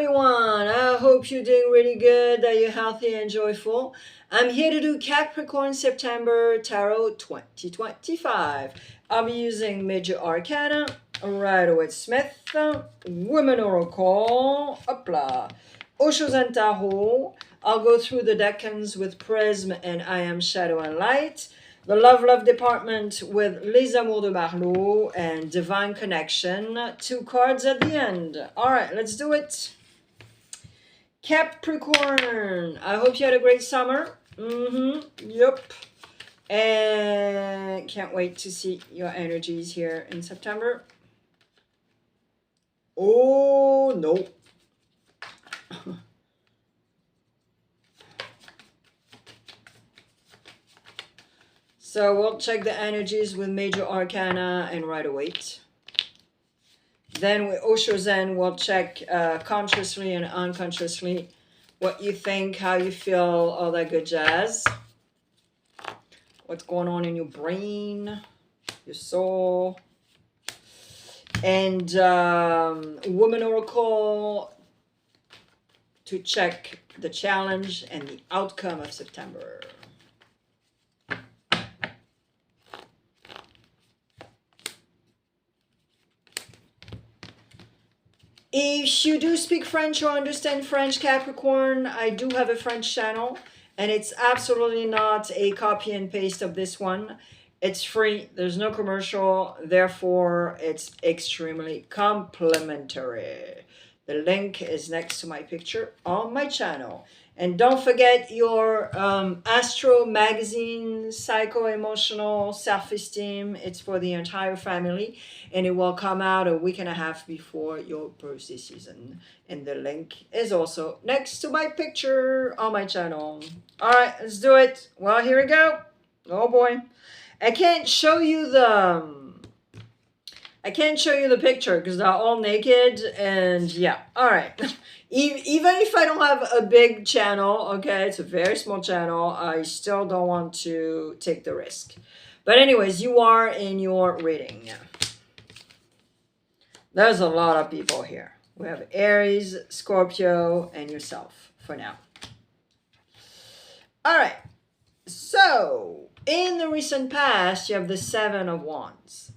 everyone. I hope you're doing really good, that you're healthy and joyful. I'm here to do Capricorn September Tarot 2025. I'll be using Major Arcana, Rider-Waite-Smith, Women Oracle, Hopla, Osho and Tarot. I'll go through the decans with Prism and I Am Shadow and Light. The Love department with Les Amours de Marlowe and Divine Connection. 2 cards at the end. All right, let's do it. Capricorn. I hope you had a great summer. Yep. And can't wait to see your energies here in September. Oh, no. So we'll check the energies with Major Arcana and Rider-Waite. Then with Osho Zen, we'll check consciously and unconsciously what you think, how you feel, all that good jazz. What's going on in your brain, your soul. And Woman Oracle to check the challenge and the outcome of September. If you do speak French or understand French, Capricorn, I do have a French channel, and it's absolutely not a copy and paste of this one. It's free, there's no commercial, therefore it's extremely complimentary. The link is next to my picture on my channel. And don't forget your Astro Magazine, Psycho-Emotional Self-Esteem. It's for the entire family, and it will come out a week and a half before your birthday season. And the link is also next to my picture on my channel. All right, let's do it. Well, here we go. Oh boy. I can't show you the picture because they're all naked, and yeah. All right. Even if I don't have a big channel, okay, it's a very small channel, I still don't want to take the risk. But anyways, you are in your reading. There's a lot of people here. We have Aries, Scorpio, and yourself for now. All right. So, in the recent past, you have the 7 of Wands.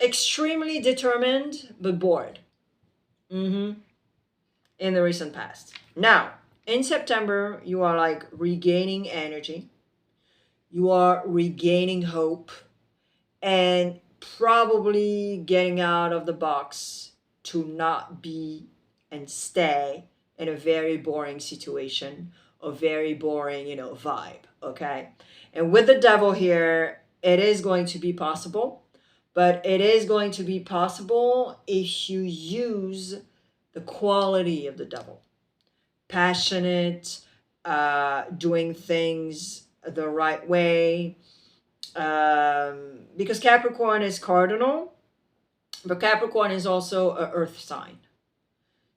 Extremely determined, but bored. In the recent past. Now, in September, you are like regaining energy. You are regaining hope. And probably getting out of the box to not be and stay in a very boring situation. A very boring, vibe. Okay? And with the devil here, it is going to be possible. But it is going to be possible if you use the quality of the devil. Passionate, doing things the right way. Because Capricorn is cardinal, but Capricorn is also an earth sign.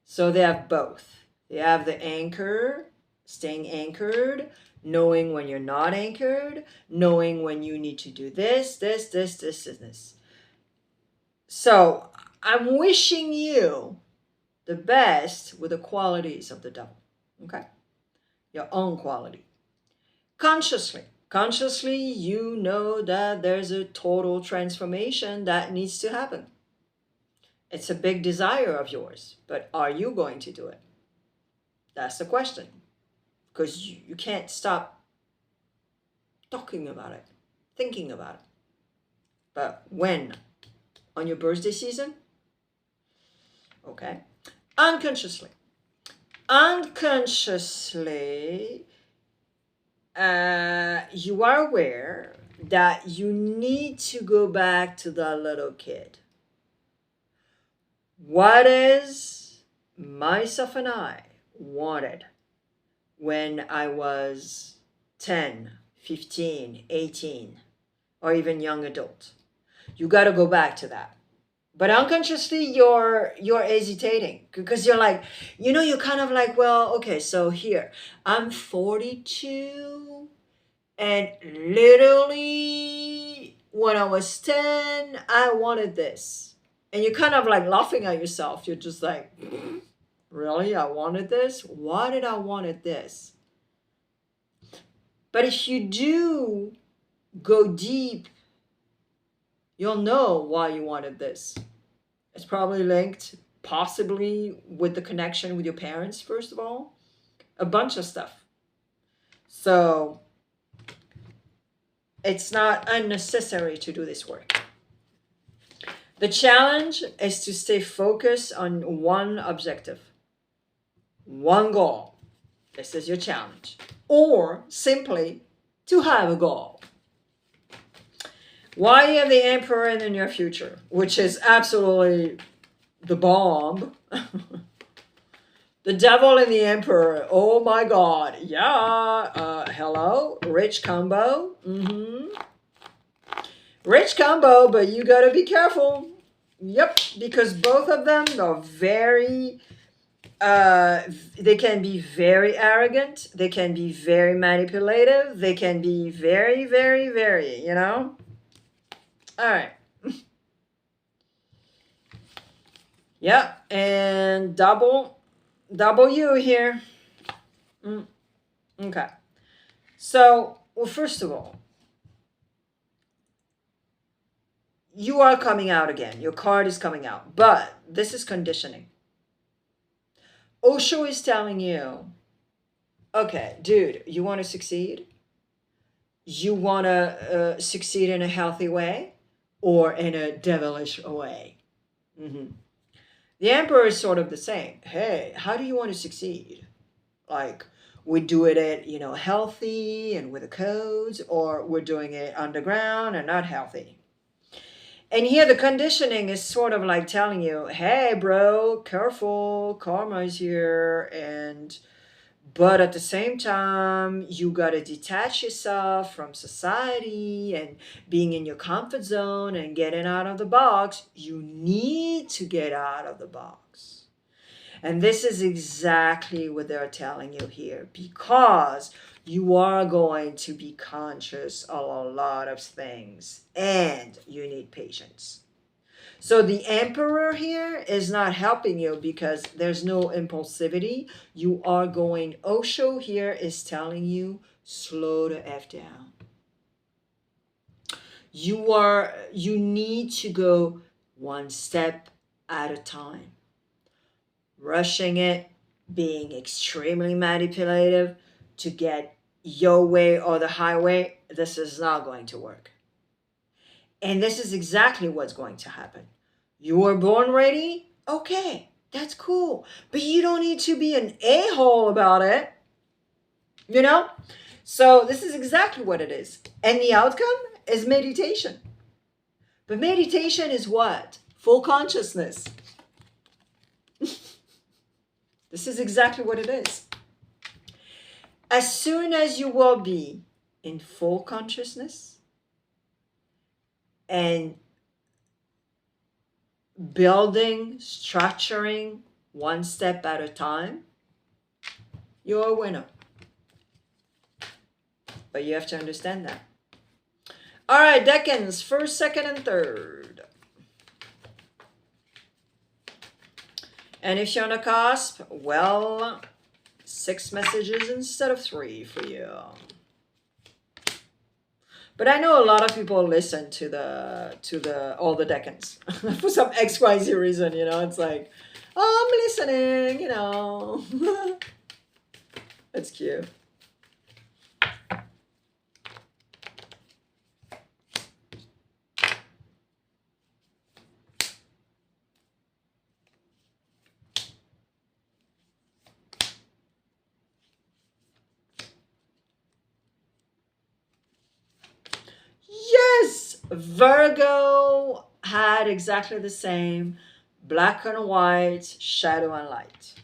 So they have both. They have the anchor, staying anchored, knowing when you're not anchored, knowing when you need to do this. So I'm wishing you the best with the qualities of the devil, okay? Your own quality. Consciously, you know that there's a total transformation that needs to happen. It's a big desire of yours, but are you going to do it? That's the question. Because you can't stop talking about it, thinking about it. But when? On your birthday season? Okay. Unconsciously, you are aware that you need to go back to that little kid. What is myself and I wanted when I was 10, 15, 18, or even young adult? You got to go back to that. But unconsciously, you're hesitating because you're like, you're kind of like, well, okay, so here, I'm 42, and literally when I was 10, I wanted this. And you're kind of like laughing at yourself. You're just like, really? I wanted this? Why did I wanted this? But if you do go deep, you'll know why you wanted this. It's probably linked possibly with the connection with your parents, first of all. A bunch of stuff. So it's not unnecessary to do this work. The challenge is to stay focused on one objective, one goal. This is your challenge. Or simply to have a goal. Why you have the Emperor in the near future, which is absolutely the bomb. The Devil and the Emperor. Oh my God. Yeah. Hello. Rich combo. Rich combo, but you gotta be careful. Yep. Because both of them are very... they can be very arrogant. They can be very manipulative. They can be very, very, very, you know? All right. Yeah. And W here. Okay. So, well, first of all, you are coming out again. Your card is coming out. But this is conditioning. Osho is telling you, okay, dude, you want to succeed? You want to succeed in a healthy way or in a devilish way? The Emperor is sort of the same. Hey, how do you want to succeed? Like, we do it, you know, healthy and with the codes, or we're doing it underground and not healthy. And here the conditioning is sort of like telling you, hey, bro, careful, karma is here. But at the same time, you got to detach yourself from society and being in your comfort zone and getting out of the box. You need to get out of the box. And this is exactly what they're telling you here, because you are going to be conscious of a lot of things and you need patience. So the Emperor here is not helping you because there's no impulsivity. You are going, Osho here is telling you, slow the F down. You need to go one step at a time. Rushing it, being extremely manipulative to get your way or the highway, this is not going to work. And this is exactly what's going to happen. You were born ready? Okay, that's cool. But you don't need to be an a-hole about it. You know? So this is exactly what it is. And the outcome is meditation. But meditation is what? Full consciousness. This is exactly what it is. As soon as you will be in full consciousness and building, structuring one step at a time, you're a winner. But you have to understand that. All right, decans, first, second, and third. And if you're on a cusp, well, 6 messages instead of 3 for you. But I know a lot of people listen to all the decans for some XYZ reason, you know. It's like, oh, I'm listening, you know. That's cute. Yes, Virgo had exactly the same, black and white, shadow and light.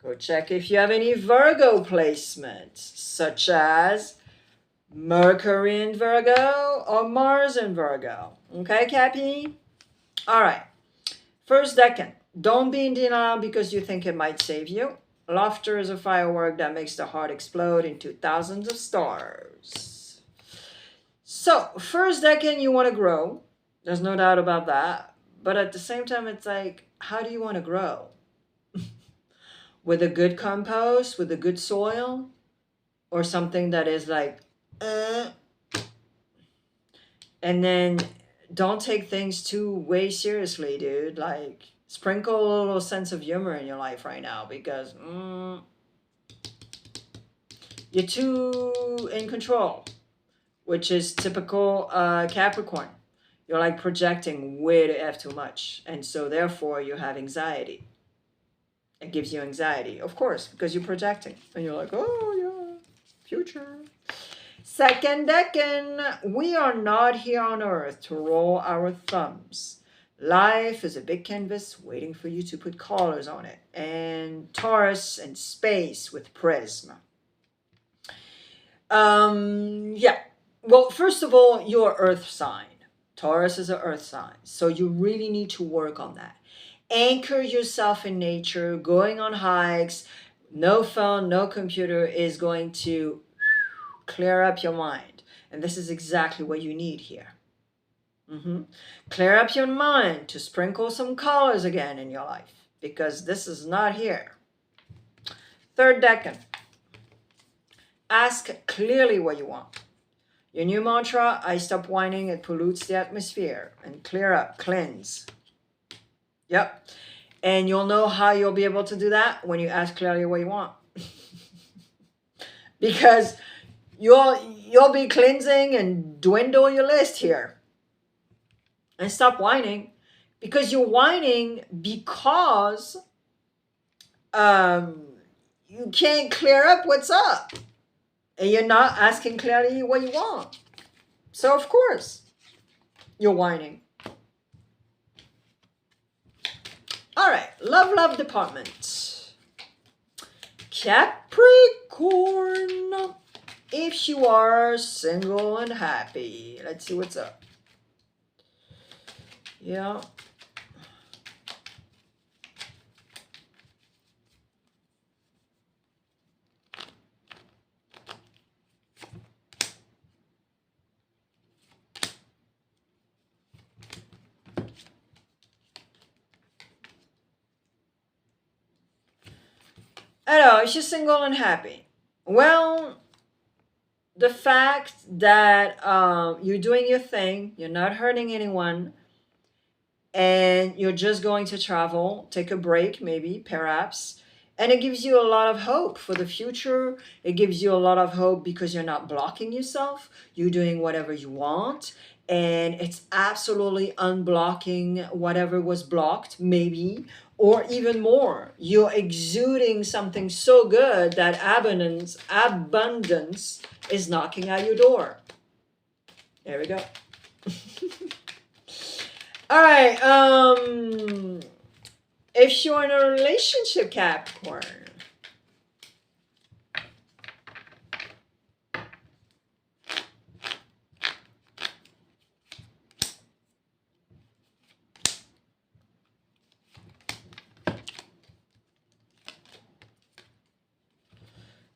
Go check if you have any Virgo placements, such as Mercury in Virgo or Mars in Virgo. Okay, Cappy? All right. First decan, don't be in denial because you think it might save you. Laughter is a firework that makes the heart explode into thousands of stars. So, first decan, you want to grow. There's no doubt about that. but at the same time, it's like, how do you want to grow? With a good compost, with a good soil, or something that is like, and then don't take things too way seriously, dude. Like, sprinkle a little sense of humor in your life right now, because you're too in control, which is typical Capricorn. You're like projecting way to F too much, and so therefore you have anxiety. It gives you anxiety, of course, because you're projecting, and you're like, oh yeah, future. Second decan, we are not here on earth to roll our thumbs. Life is a big canvas waiting for you to put colors on it. And Taurus and space with Prism. Yeah. Well, first of all, you're earth sign. Taurus is an earth sign. So you really need to work on that. Anchor yourself in nature, going on hikes. No phone, no computer is going to clear up your mind. And this is exactly what you need here. Clear up your mind to sprinkle some colors again in your life, because this is not here. Third decan. Ask clearly what you want. Your new mantra, I stop whining, it pollutes the atmosphere. And clear up, cleanse. Yep. And you'll know how you'll be able to do that when you ask clearly what you want. Because you'll be cleansing and dwindle your list here. And stop whining, because you're whining because you can't clear up what's up. And you're not asking clearly what you want. So of course, you're whining. All right, love department. Capricorn. If you are single and happy, let's see what's up. Yeah. I know, if you're single and happy. Well, the fact that you're doing your thing, you're not hurting anyone, and you're just going to travel, take a break, maybe, perhaps. And it gives you a lot of hope for the future. It gives you a lot of hope because you're not blocking yourself. You're doing whatever you want. And it's absolutely unblocking whatever was blocked, maybe, or even more. You're exuding something so good that abundance is knocking at your door. There we go. All right, if you're in a relationship, Capricorn,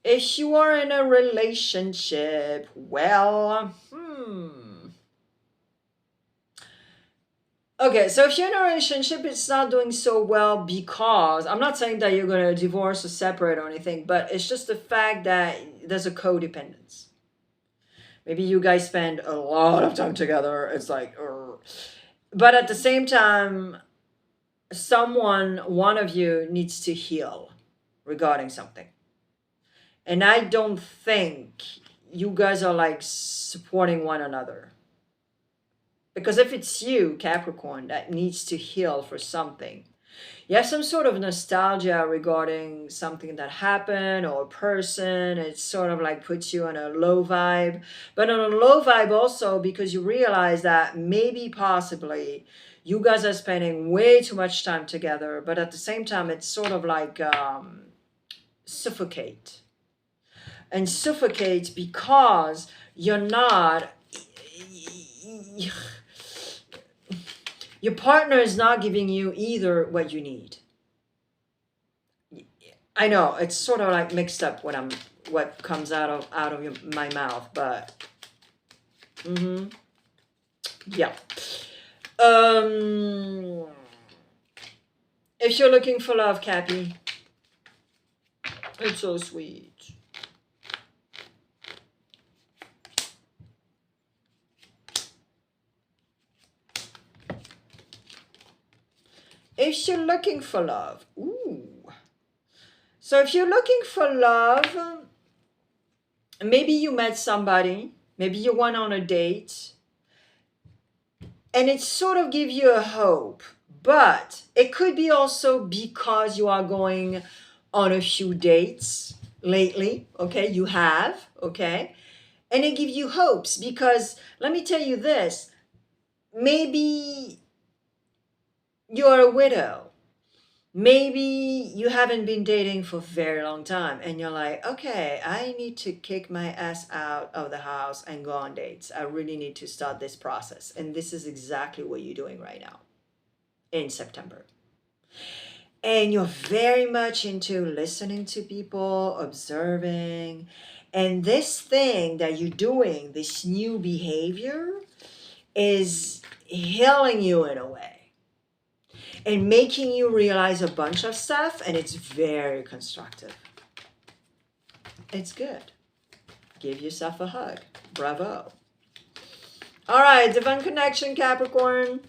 if you are in a relationship, well, Okay, so if you're in a relationship, it's not doing so well because, I'm not saying that you're going to divorce or separate or anything, but it's just the fact that there's a codependence. Maybe you guys spend a lot of time together. It's like, but at the same time, one of you needs to heal regarding something. And I don't think you guys are like supporting one another. Because if it's you, Capricorn, that needs to heal for something, you have some sort of nostalgia regarding something that happened or a person. It sort of like puts you on a low vibe. But on a low vibe also because you realize that maybe possibly you guys are spending way too much time together. But at the same time, it's sort of like suffocate. And suffocate because you're not... Your partner is not giving you either what you need. I know it's sort of like mixed up what comes out of my mouth, but yeah. If you're looking for love, Cappy, it's so sweet. If you're looking for love, ooh. So if you're looking for love, maybe you met somebody, maybe you went on a date, and it sort of gives you a hope, but it could be also because you are going on a few dates lately, okay? You have, okay? And it gives you hopes because let me tell you this, maybe you're a widow. Maybe you haven't been dating for a very long time and you're like, okay, I need to kick my ass out of the house and go on dates. I really need to start this process. And this is exactly what you're doing right now in September. And you're very much into listening to people, observing. And this thing that you're doing, this new behavior, is healing you in a way and making you realize a bunch of stuff, and it's very constructive. It's good. Give yourself a hug. Bravo. All right, Divine Connection, Capricorn.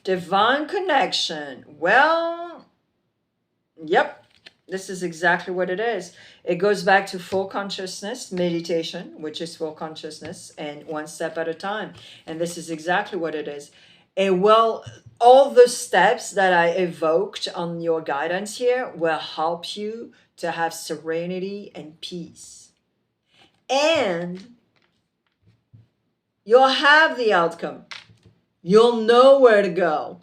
Divine Connection. Well, yep, this is exactly what it is. It goes back to full consciousness meditation, which is full consciousness and one step at a time. And this is exactly what it is. And well, all the steps that I evoked on your guidance here will help you to have serenity and peace. And you'll have the outcome. You'll know where to go.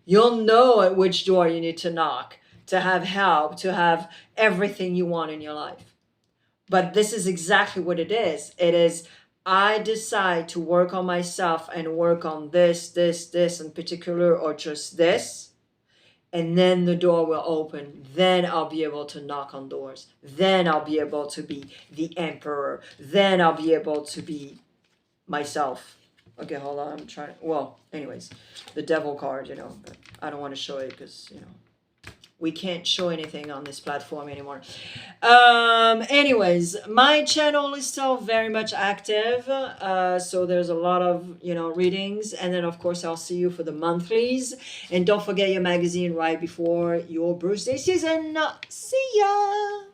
You'll know at which door you need to knock to have help, to have everything you want in your life. But this is exactly what it is. It is, I decide to work on myself and work on this in particular, or just this. And then the door will open. Then I'll be able to knock on doors. Then I'll be able to be the emperor. Then I'll be able to be myself. Okay, hold on. I'm trying. Well, anyways, the devil card, you know, but I don't want to show it because, you know, we can't show anything on this platform anymore. Anyways, my channel is still very much active. So there's a lot of, you know, readings. And then, of course, I'll see you for the monthlies. And don't forget your magazine right before your birthday season. See ya!